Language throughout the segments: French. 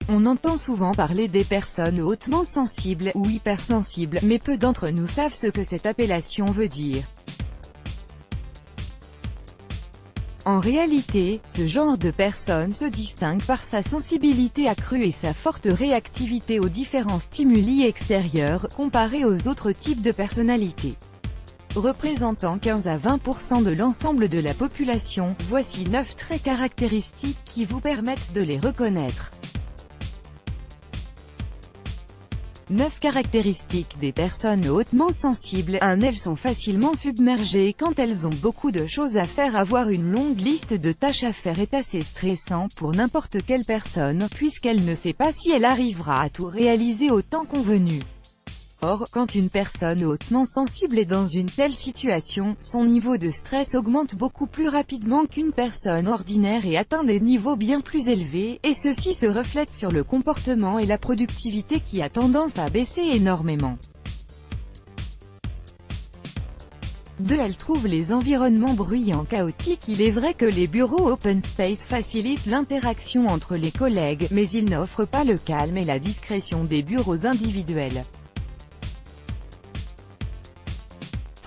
On entend souvent parler des personnes hautement sensibles ou hypersensibles, mais peu d'entre nous savent ce que cette appellation veut dire. En réalité, ce genre de personne se distingue par sa sensibilité accrue et sa forte réactivité aux différents stimuli extérieurs, comparée aux autres types de personnalités. Représentant 15 à 20% de l'ensemble de la population, voici 9 traits caractéristiques qui vous permettent de les reconnaître. 9 caractéristiques des personnes hautement sensibles. 1. Elles sont facilement submergées quand elles ont beaucoup de choses à faire. Avoir une longue liste de tâches à faire est assez stressant pour n'importe quelle personne, puisqu'elle ne sait pas si elle arrivera à tout réaliser au temps convenu. Or, quand une personne hautement sensible est dans une telle situation, son niveau de stress augmente beaucoup plus rapidement qu'une personne ordinaire et atteint des niveaux bien plus élevés, et ceci se reflète sur le comportement et la productivité qui a tendance à baisser énormément. 2. Elles trouvent les environnements bruyants chaotiques. Il est vrai que les bureaux open space facilitent l'interaction entre les collègues, mais ils n'offrent pas le calme et la discrétion des bureaux individuels.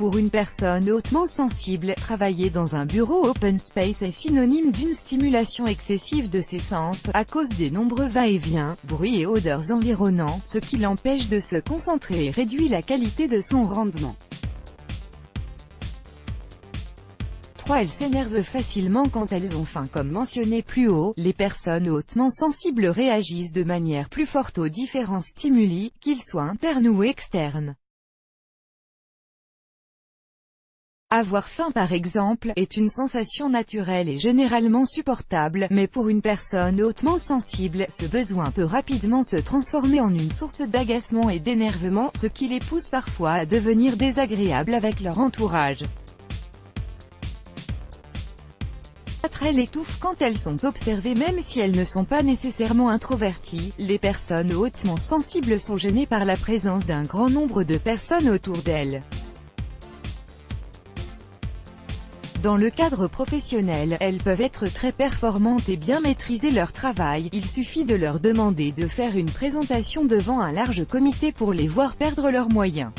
Pour une personne hautement sensible, travailler dans un bureau open space est synonyme d'une stimulation excessive de ses sens, à cause des nombreux va-et-vient, bruits et odeurs environnants, ce qui l'empêche de se concentrer et réduit la qualité de son rendement. 3. Elles s'énervent facilement quand elles ont faim. Comme mentionné plus haut, les personnes hautement sensibles réagissent de manière plus forte aux différents stimuli, qu'ils soient internes ou externes. Avoir faim par exemple, est une sensation naturelle et généralement supportable, mais pour une personne hautement sensible, ce besoin peut rapidement se transformer en une source d'agacement et d'énervement, ce qui les pousse parfois à devenir désagréables avec leur entourage. 4. Elles étouffent quand elles sont observées. Même si elles ne sont pas nécessairement introverties, les personnes hautement sensibles sont gênées par la présence d'un grand nombre de personnes autour d'elles. Dans le cadre professionnel, elles peuvent être très performantes et bien maîtriser leur travail, il suffit de leur demander de faire une présentation devant un large comité pour les voir perdre leurs moyens.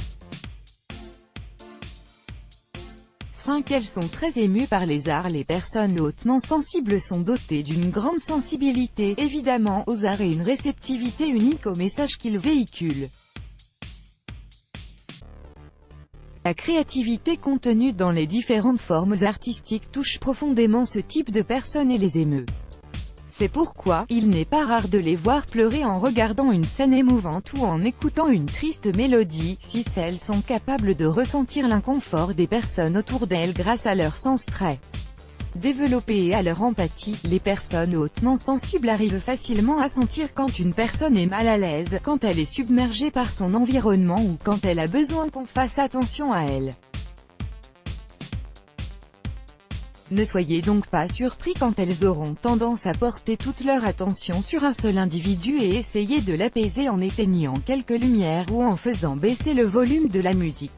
5. Elles sont très émues par les arts. Les personnes hautement sensibles sont dotées d'une grande sensibilité, évidemment, aux arts et une réceptivité unique aux messages qu'ils véhiculent. La créativité contenue dans les différentes formes artistiques touche profondément ce type de personnes et les émeut. C'est pourquoi, il n'est pas rare de les voir pleurer en regardant une scène émouvante ou en écoutant une triste mélodie, si elles sont capables de ressentir l'inconfort des personnes autour d'elles grâce à leur sens très développé et à leur empathie. Les personnes hautement sensibles arrivent facilement à sentir quand une personne est mal à l'aise, quand elle est submergée par son environnement ou quand elle a besoin qu'on fasse attention à elle. Ne soyez donc pas surpris quand elles auront tendance à porter toute leur attention sur un seul individu et essayer de l'apaiser en éteignant quelques lumières ou en faisant baisser le volume de la musique.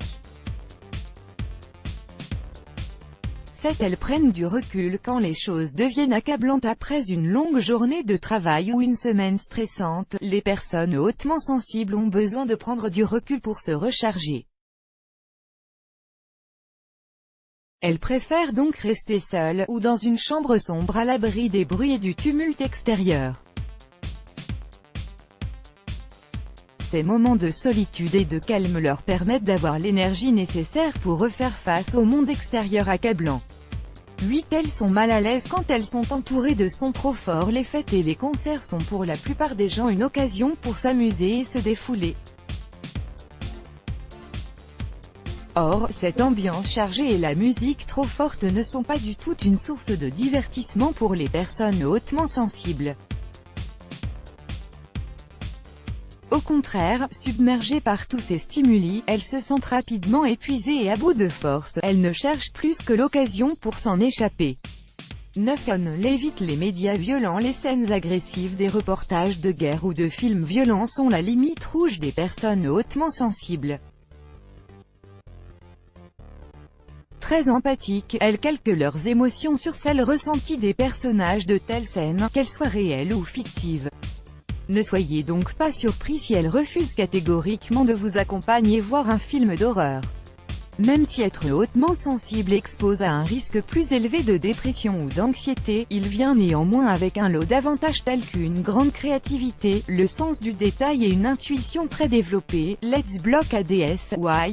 7. Elles prennent du recul quand les choses deviennent accablantes après une longue journée de travail ou une semaine stressante. Les personnes hautement sensibles ont besoin de prendre du recul pour se recharger. Elles préfèrent donc rester seules, ou dans une chambre sombre à l'abri des bruits et du tumulte extérieur. Ces moments de solitude et de calme leur permettent d'avoir l'énergie nécessaire pour refaire face au monde extérieur accablant. 8. Elles sont mal à l'aise quand elles sont entourées de sons trop forts. Les fêtes et les concerts sont pour la plupart des gens une occasion pour s'amuser et se défouler. Or, cette ambiance chargée et la musique trop forte ne sont pas du tout une source de divertissement pour les personnes hautement sensibles. Au contraire, submergées par tous ces stimuli, elles se sentent rapidement épuisées et à bout de force. Elles ne cherchent plus que l'occasion pour s'en échapper. 9. On évite les médias violents. Les scènes agressives des reportages de guerre ou de films violents sont la limite rouge des personnes hautement sensibles. Très empathiques, elles calquent leurs émotions sur celles ressenties des personnages de telles scènes, qu'elles soient réelles ou fictives. Ne soyez donc pas surpris si elle refuse catégoriquement de vous accompagner voir un film d'horreur. Même si être hautement sensible expose à un risque plus élevé de dépression ou d'anxiété, il vient néanmoins avec un lot d'avantages tels qu'une grande créativité, le sens du détail et une intuition très développée. Let's block ADS. Why?